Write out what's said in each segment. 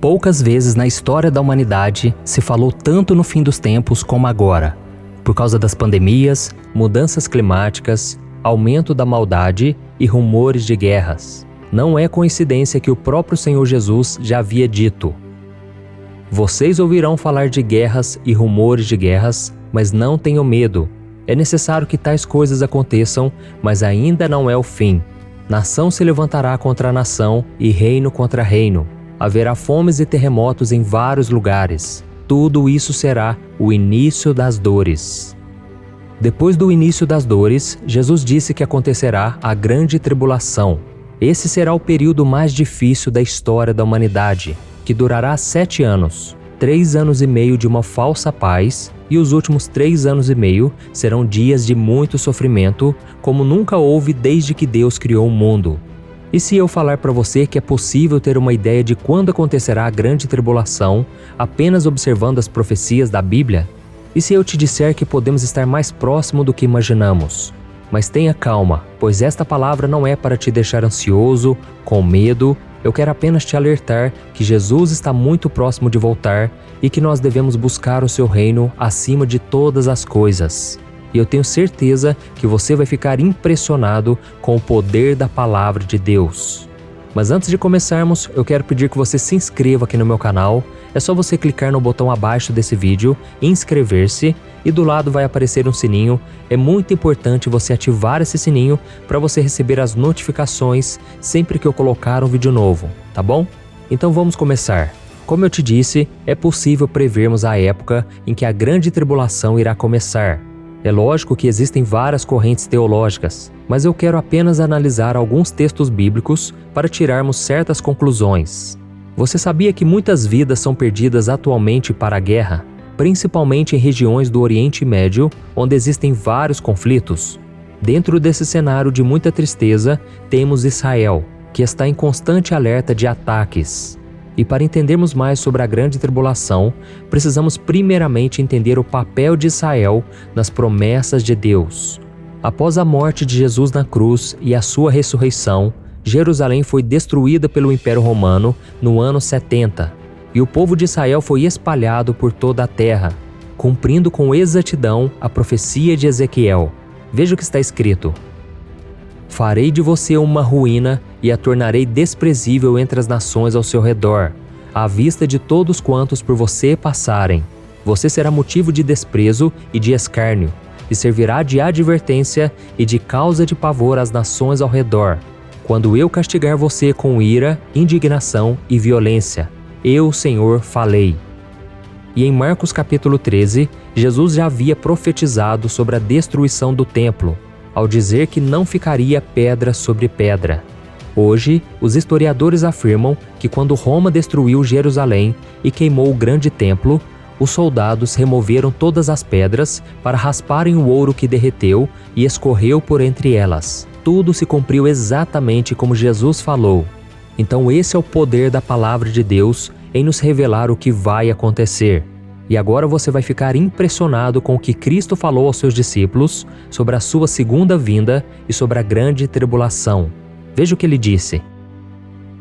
Poucas vezes na história da humanidade se falou tanto no fim dos tempos como agora, por causa das pandemias, mudanças climáticas, aumento da maldade e rumores de guerras. Não é coincidência que o próprio Senhor Jesus já havia dito: "Vocês ouvirão falar de guerras e rumores de guerras, mas não tenham medo. É necessário que tais coisas aconteçam, mas ainda não é o fim. Nação se levantará contra nação e reino contra reino. Haverá fomes e terremotos em vários lugares. Tudo isso será o início das dores." Depois do início das dores, Jesus disse que acontecerá a grande tribulação. Esse será o período mais difícil da história da humanidade, que durará 7 anos, 3 anos e meio de uma falsa paz, e os últimos 3 anos e meio serão dias de muito sofrimento, como nunca houve desde que Deus criou o mundo. E se eu falar para você que é possível ter uma ideia de quando acontecerá a grande tribulação, apenas observando as profecias da Bíblia? E se eu te disser que podemos estar mais próximo do que imaginamos? Mas tenha calma, pois esta palavra não é para te deixar ansioso, com medo. Eu quero apenas te alertar que Jesus está muito próximo de voltar e que nós devemos buscar o seu reino acima de todas as coisas. E eu tenho certeza que você vai ficar impressionado com o poder da palavra de Deus. Mas antes de começarmos, eu quero pedir que você se inscreva aqui no meu canal. É só você clicar no botão abaixo desse vídeo, inscrever-se, e do lado vai aparecer um sininho. É muito importante você ativar esse sininho para você receber as notificações sempre que eu colocar um vídeo novo, tá bom? Então vamos começar. Como eu te disse, é possível prevermos a época em que a grande tribulação irá começar. É lógico que existem várias correntes teológicas, mas eu quero apenas analisar alguns textos bíblicos para tirarmos certas conclusões. Você sabia que muitas vidas são perdidas atualmente para a guerra, principalmente em regiões do Oriente Médio, onde existem vários conflitos? Dentro desse cenário de muita tristeza, temos Israel, que está em constante alerta de ataques. E para entendermos mais sobre a grande tribulação, precisamos primeiramente entender o papel de Israel nas promessas de Deus. Após a morte de Jesus na cruz e a sua ressurreição, Jerusalém foi destruída pelo Império Romano no ano 70, e o povo de Israel foi espalhado por toda a terra, cumprindo com exatidão a profecia de Ezequiel. Veja o que está escrito: "Farei de você uma ruína e a tornarei desprezível entre as nações ao seu redor, à vista de todos quantos por você passarem. Você será motivo de desprezo e de escárnio, e servirá de advertência e de causa de pavor às nações ao redor, quando eu castigar você com ira, indignação e violência. Eu, Senhor, falei." E em Marcos capítulo 13, Jesus já havia profetizado sobre a destruição do templo, ao dizer que não ficaria pedra sobre pedra. Hoje, os historiadores afirmam que quando Roma destruiu Jerusalém e queimou o grande templo, os soldados removeram todas as pedras para rasparem o ouro que derreteu e escorreu por entre elas. Tudo se cumpriu exatamente como Jesus falou. Então esse é o poder da palavra de Deus em nos revelar o que vai acontecer. E agora você vai ficar impressionado com o que Cristo falou aos seus discípulos sobre a sua segunda vinda e sobre a grande tribulação. Veja o que ele disse: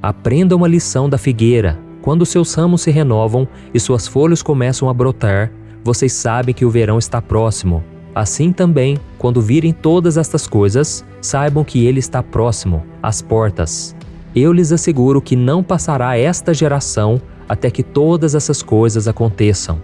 "Aprenda uma lição da figueira. Quando seus ramos se renovam e suas folhas começam a brotar, vocês sabem que o verão está próximo. Assim também, quando virem todas estas coisas, saibam que ele está próximo, às portas. Eu lhes asseguro que não passará esta geração até que todas essas coisas aconteçam."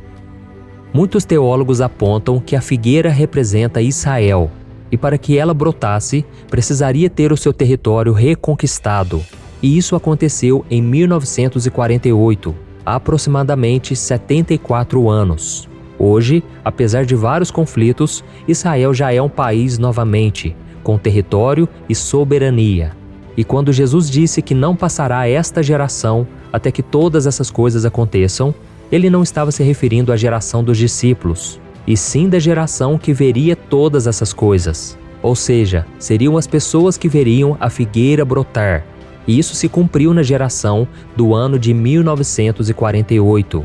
Muitos teólogos apontam que a figueira representa Israel, e para que ela brotasse, precisaria ter o seu território reconquistado. E isso aconteceu em 1948, há aproximadamente 74 anos. Hoje, apesar de vários conflitos, Israel já é um país novamente, com território e soberania. E quando Jesus disse que não passará esta geração até que todas essas coisas aconteçam, ele não estava se referindo à geração dos discípulos, e sim da geração que veria todas essas coisas. Ou seja, seriam as pessoas que veriam a figueira brotar. E isso se cumpriu na geração do ano de 1948.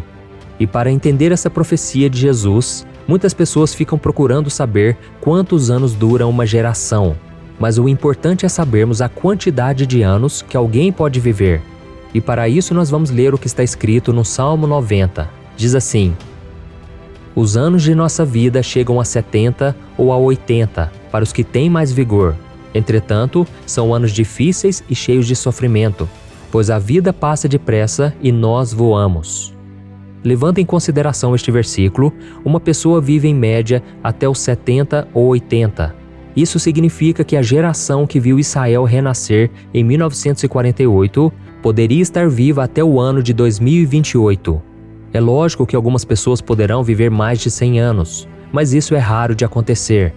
E para entender essa profecia de Jesus, muitas pessoas ficam procurando saber quantos anos dura uma geração. Mas o importante é sabermos a quantidade de anos que alguém pode viver. E para isso nós vamos ler o que está escrito no Salmo 90. Diz assim: os anos de nossa vida chegam a 70 ou a 80 para os que têm mais vigor. Entretanto, são anos difíceis e cheios de sofrimento, pois a vida passa depressa e nós voamos. Levando em consideração este versículo, uma pessoa vive em média até os 70 ou 80. Isso significa que a geração que viu Israel renascer em 1948 poderia estar viva até o ano de 2028. É lógico que algumas pessoas poderão viver mais de 100 anos, mas isso é raro de acontecer.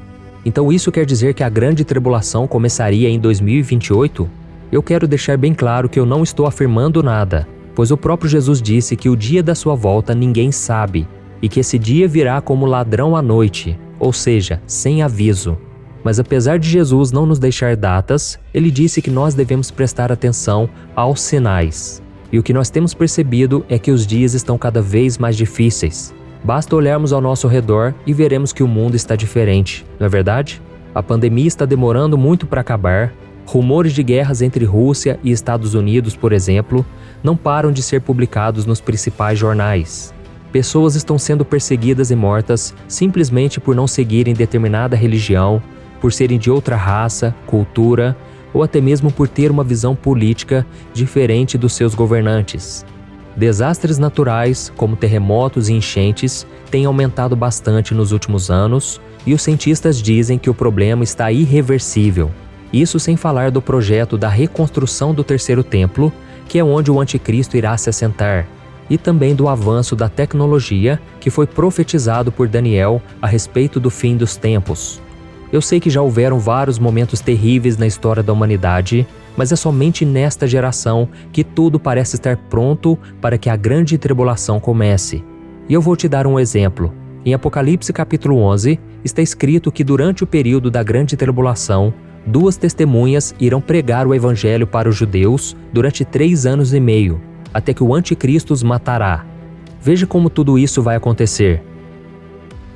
Então isso quer dizer que a grande tribulação começaria em 2028? Eu quero deixar bem claro que eu não estou afirmando nada, pois o próprio Jesus disse que o dia da sua volta ninguém sabe, e que esse dia virá como ladrão à noite, ou seja, sem aviso. Mas apesar de Jesus não nos deixar datas, ele disse que nós devemos prestar atenção aos sinais. E o que nós temos percebido é que os dias estão cada vez mais difíceis. Basta olharmos ao nosso redor e veremos que o mundo está diferente, não é verdade? A pandemia está demorando muito para acabar. Rumores de guerras entre Rússia e Estados Unidos, por exemplo, não param de ser publicados nos principais jornais. Pessoas estão sendo perseguidas e mortas simplesmente por não seguirem determinada religião, por serem de outra raça, cultura, ou até mesmo por ter uma visão política diferente dos seus governantes. Desastres naturais, como terremotos e enchentes, têm aumentado bastante nos últimos anos, e os cientistas dizem que o problema está irreversível. Isso sem falar do projeto da reconstrução do terceiro templo, que é onde o anticristo irá se assentar, e também do avanço da tecnologia que foi profetizado por Daniel a respeito do fim dos tempos. Eu sei que já houveram vários momentos terríveis na história da humanidade, mas é somente nesta geração que tudo parece estar pronto para que a grande tribulação comece. E eu vou te dar um exemplo. Em Apocalipse capítulo 11, está escrito que durante o período da grande tribulação, 2 testemunhas irão pregar o evangelho para os judeus durante 3 anos e meio, até que o anticristo os matará. Veja como tudo isso vai acontecer.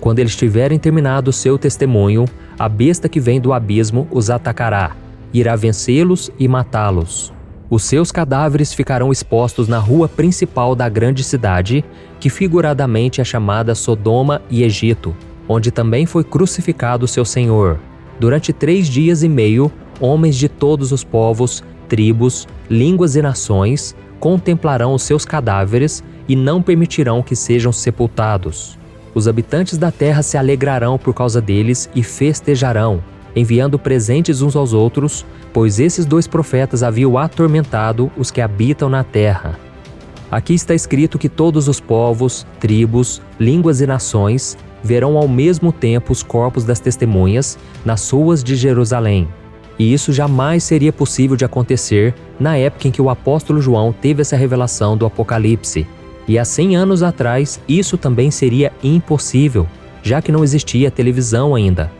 Quando eles tiverem terminado o seu testemunho, a besta que vem do abismo os atacará, irá vencê-los e matá-los. Os seus cadáveres ficarão expostos na rua principal da grande cidade, que figuradamente é chamada Sodoma e Egito, onde também foi crucificado seu Senhor. Durante 3 dias e meio, homens de todos os povos, tribos, línguas e nações contemplarão os seus cadáveres e não permitirão que sejam sepultados. Os habitantes da terra se alegrarão por causa deles e festejarão, enviando presentes uns aos outros, pois esses 2 profetas haviam atormentado os que habitam na terra. Aqui está escrito que todos os povos, tribos, línguas e nações verão ao mesmo tempo os corpos das testemunhas nas ruas de Jerusalém. E isso jamais seria possível de acontecer na época em que o apóstolo João teve essa revelação do Apocalipse. E há 100 anos atrás, isso também seria impossível, já que não existia televisão ainda.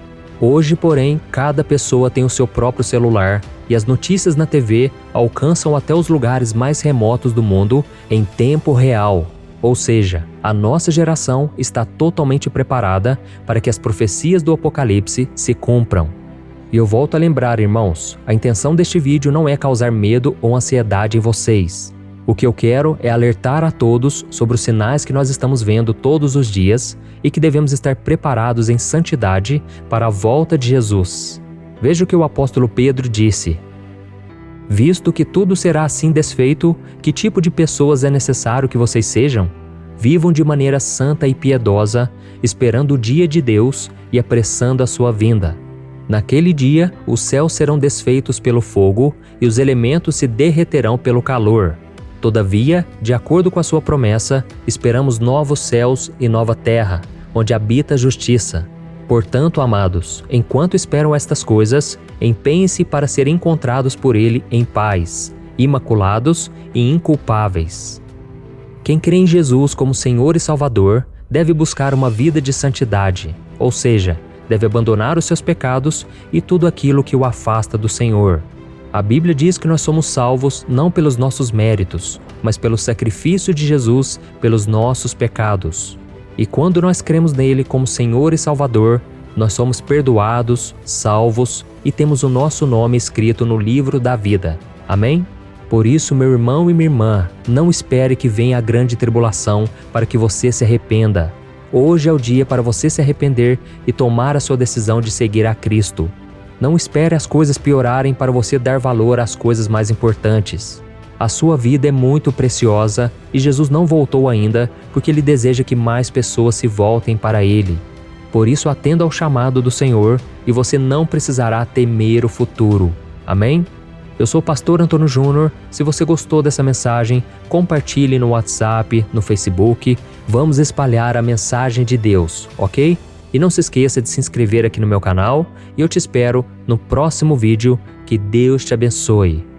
Hoje, porém, cada pessoa tem o seu próprio celular e as notícias na TV alcançam até os lugares mais remotos do mundo em tempo real. Ou seja, a nossa geração está totalmente preparada para que as profecias do Apocalipse se cumpram. E eu volto a lembrar, irmãos, a intenção deste vídeo não é causar medo ou ansiedade em vocês. O que eu quero é alertar a todos sobre os sinais que nós estamos vendo todos os dias e que devemos estar preparados em santidade para a volta de Jesus. Veja o que o apóstolo Pedro disse: visto que tudo será assim desfeito, que tipo de pessoas é necessário que vocês sejam? Vivam de maneira santa e piedosa, esperando o dia de Deus e apressando a sua vinda. Naquele dia, os céus serão desfeitos pelo fogo e os elementos se derreterão pelo calor. Todavia, de acordo com a sua promessa, esperamos novos céus e nova terra, onde habita a justiça. Portanto, amados, enquanto esperam estas coisas, empenhem-se para serem encontrados por Ele em paz, imaculados e inculpáveis. Quem crê em Jesus como Senhor e Salvador deve buscar uma vida de santidade, ou seja, deve abandonar os seus pecados e tudo aquilo que o afasta do Senhor. A Bíblia diz que nós somos salvos não pelos nossos méritos, mas pelo sacrifício de Jesus pelos nossos pecados. E quando nós cremos nele como Senhor e Salvador, nós somos perdoados, salvos e temos o nosso nome escrito no livro da vida. Amém? Por isso, meu irmão e minha irmã, não espere que venha a grande tribulação para que você se arrependa. Hoje é o dia para você se arrepender e tomar a sua decisão de seguir a Cristo. Não espere as coisas piorarem para você dar valor às coisas mais importantes. A sua vida é muito preciosa e Jesus não voltou ainda porque Ele deseja que mais pessoas se voltem para Ele. Por isso, atenda ao chamado do Senhor e você não precisará temer o futuro. Amém? Eu sou o pastor Antônio Júnior. Se você gostou dessa mensagem, compartilhe no WhatsApp, no Facebook. Vamos espalhar a mensagem de Deus, ok? E não se esqueça de se inscrever aqui no meu canal e eu te espero no próximo vídeo. Que Deus te abençoe.